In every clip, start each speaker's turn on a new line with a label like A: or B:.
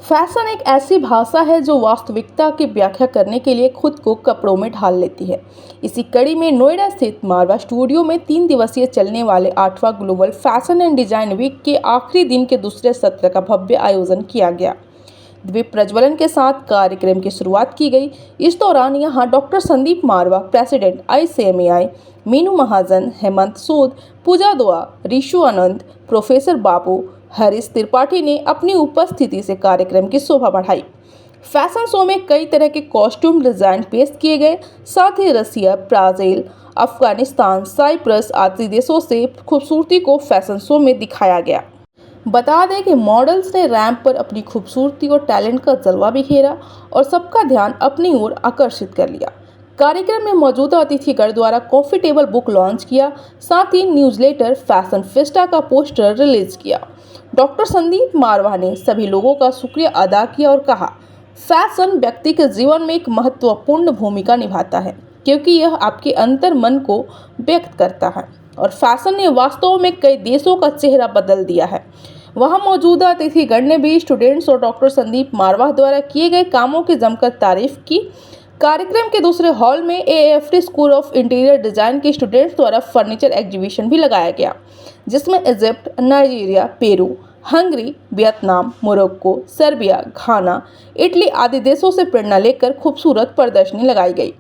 A: Fashion एक ऐसी भाषा है जो वास्तविकता की व्याख्या करने के लिए खुद को कपड़ों में ढाल लेती है। इसी कड़ी में नोएडा स्थित मारवा स्टूडियो में 3 दिवसीय चलने वाले 8वां global fashion and design week के आखिरी दिन के दूसरे सत्र का भव्य आयोजन किया गया। दीप प्रज्वलन के साथ कार्यक्रम की शुरुआत की गई। इस दौरान यहां डॉक्टर संदीप मारवा, प्रेसिडेंट ICMAI, मीनू महाजन, हेमंत सूद, पूजा दुआ, ऋषु आनंद, प्रोफेसर बाबू, हरीश त्रिपाठी ने अपनी उपस्थिति से कार्यक्रम की शोभा बढ़ाई। फैशन शो में कई तरह के कॉस्ट्यूम डिजाइन पेश किए गए। साथ ही रसिया, ब्राजील, अफगानिस्तान, साइप्रस आदि देशों से खूबसूरती को फैशन शो में दिखाया गया। बता दें कि मॉडल्स ने रैंप पर अपनी खूबसूरती और टैलेंट का जलवा बिखेरा और सबका ध्यान अपनी ओर आकर्षित कर लिया। कार्यक्रम में मौजूदा अतिथिगण द्वारा कॉफी टेबल बुक लॉन्च किया। साथ ही न्यूज़लेटर फैशन फेस्टा का पोस्टर रिलीज किया। डॉक्टर संदीप मारवा ने सभी लोगों का शुक्रिया अदा किया और कहा, फैशन व्यक्ति के जीवन में एक महत्वपूर्ण भूमिका निभाता है क्योंकि यह आपके अंतर मन को व्यक्त करता है और फैशन ने वास्तव में कई देशों का चेहरा बदल दिया है। वहां मौजूदा अतिथिगण ने भी स्टूडेंट्स और डॉक्टर संदीप मारवा द्वारा किए गए कामों की जमकर तारीफ की। कार्यक्रम के दूसरे हॉल में AFT school of interior design के स्टूडेंट्स द्वारा फर्नीचर एग्जीबिशन भी लगाया गया, जिसमें Egypt, Nigeria, Peru, Hungary, Vietnam, Morocco, Serbia, Ghana, Italy आदि देशों से प्रेरणा लेकर खूबसूरत प्रदर्शनी लगाई गई।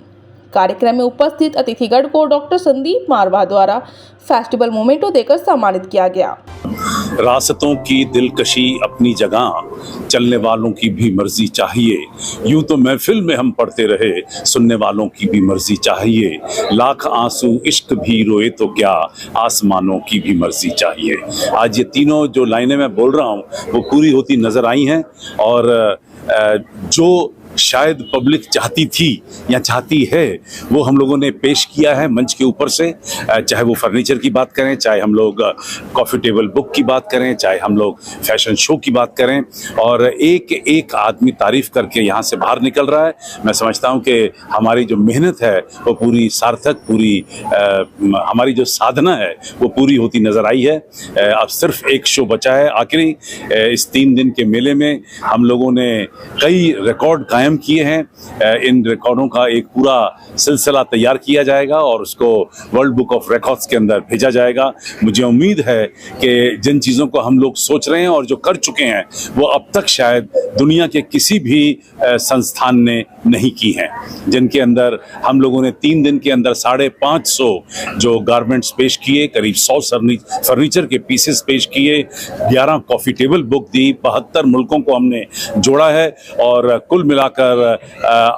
A: कार्यक्रम में उपस्थित अतिथिगण को डॉक्टर संदीप मारवा द्वारा फेस्टिवल मोमेंटो देकर सम्मानित किया गया।
B: रास्तों की दिलकशी अपनी जगह, चलने वालों की भी मर्जी चाहिए। यूं तो महफिल में हम पढ़ते रहे, सुनने वालों की भी मर्जी चाहिए। लाख आंसू इश्क भी रोए तो क्या, आसमानों की भी मर्जी चाहिए। आज ये तीनों जो लाइनें मैं बोल रहा हूँ वो पूरी होती नजर आई हैं और जो शायद पब्लिक चाहती थी या चाहती है वो हम लोगों ने पेश किया है मंच के ऊपर से। चाहे वो फर्नीचर की बात करें, चाहे हम लोग कॉफ़ी टेबल बुक की बात करें, चाहे हम लोग फैशन शो की बात करें, और एक एक आदमी तारीफ करके यहाँ से बाहर निकल रहा है। मैं समझता हूँ कि हमारी जो मेहनत है वो पूरी सार्थक, पूरी हमारी जो साधना है वो पूरी होती नज़र आई है। अब सिर्फ एक शो बचा है आखिरी। इस 3 दिन के मेले में हम लोगों ने कई रिकॉर्ड कायम किए हैं। इन रिकॉर्डों का एक पूरा सिलसिला तैयार किया जाएगा और उसको वर्ल्ड बुक ऑफ रिकॉर्ड्स के अंदर भेजा जाएगा। मुझे उम्मीद है कि जिन चीज़ों को हम लोग सोच रहे हैं और जो कर चुके हैं वो अब तक शायद दुनिया के किसी भी संस्थान ने नहीं की हैं, जिनके अंदर हम लोगों ने 3 दिन के अंदर 550 जो गारमेंट्स पेश किए, करीब 100 फर्नीचर के पीसेस पेश किए, 11 कॉफ़ी टेबल बुक दी, 72 मुल्कों को हमने जोड़ा है और कुल मिलाकर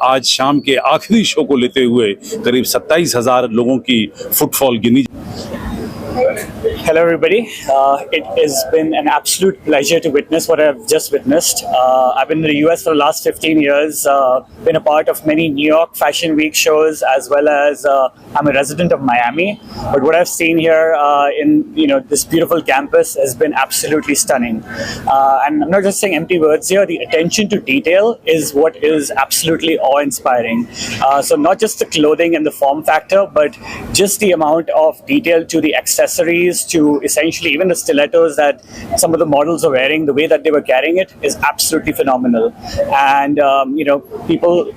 B: आज शाम के आखिरी शो को लेते हुए करीब 27,000 लोगों की footfall Guinea.
C: Hello everybody. It has been an absolute pleasure to witness what I've just witnessed. I've been in the US for the last 15 years, been a part of many New York Fashion Week shows as well as I'm a resident of Miami. But what I've seen here in this beautiful campus has been absolutely stunning. And I'm not just saying empty words here, the attention to detail is what is absolutely awe-inspiring. So not just the clothing and the form factor, but just the amount of detail to the accessories, to essentially even the stilettos that some of the models are wearing, the way that they were carrying it is absolutely phenomenal. And people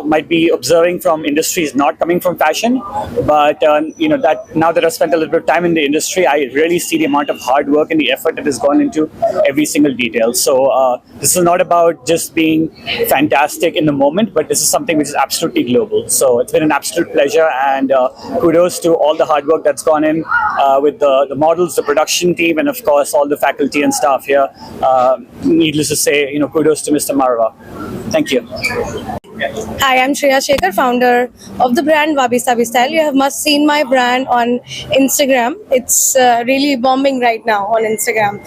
C: might be observing from industries not coming from fashion, but that now that I've spent a little bit of time in the industry, I really see the amount of hard work and the effort that has gone into every single detail. So this is not about just being fantastic in the moment, but this is something which is absolutely global. So it's been an absolute pleasure, and kudos to all the hard work that's gone in with the models, the production team, and of course all the faculty and staff here. Needless to say, kudos to Mr. Marwa. Thank you.
D: Hi, I'm Shreya Shekhar, founder of the brand Wabi Sabi Style. You have must seen my brand on Instagram. It's really bombing right now on Instagram.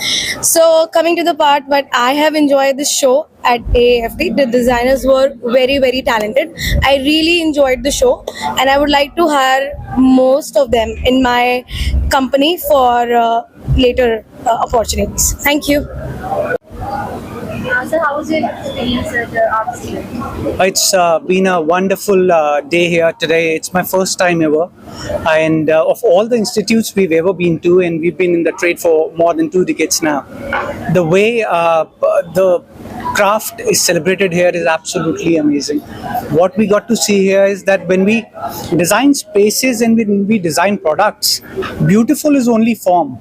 D: So coming to the part, but I have enjoyed this show at AFT. The designers were very, very talented. I really enjoyed the show, and I would like to hire most of them in my company for later opportunities. Thank you.
E: So how was your experience at the art studio?
F: It's been a wonderful day here today. It's my first time ever, and of all the institutes we've ever been to, and we've been in the trade for more than 2 decades now, the way the craft is celebrated here is absolutely amazing. What we got to see here is that when we design spaces and when we design products, beautiful is only form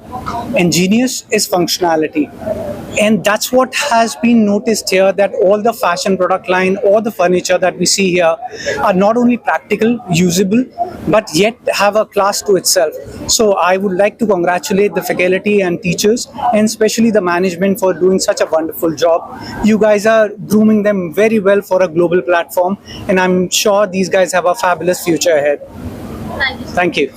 F: and genius is functionality. And that's what has been noticed here, that all the fashion product line or the furniture that we see here are not only practical, usable, but yet have a class to itself. So I would like to congratulate the faculty and teachers, and especially the management, for doing such a wonderful job. You guys are grooming them very well for a global platform, and I'm sure these guys have a fabulous future ahead.
E: Thank you.
F: Thank you.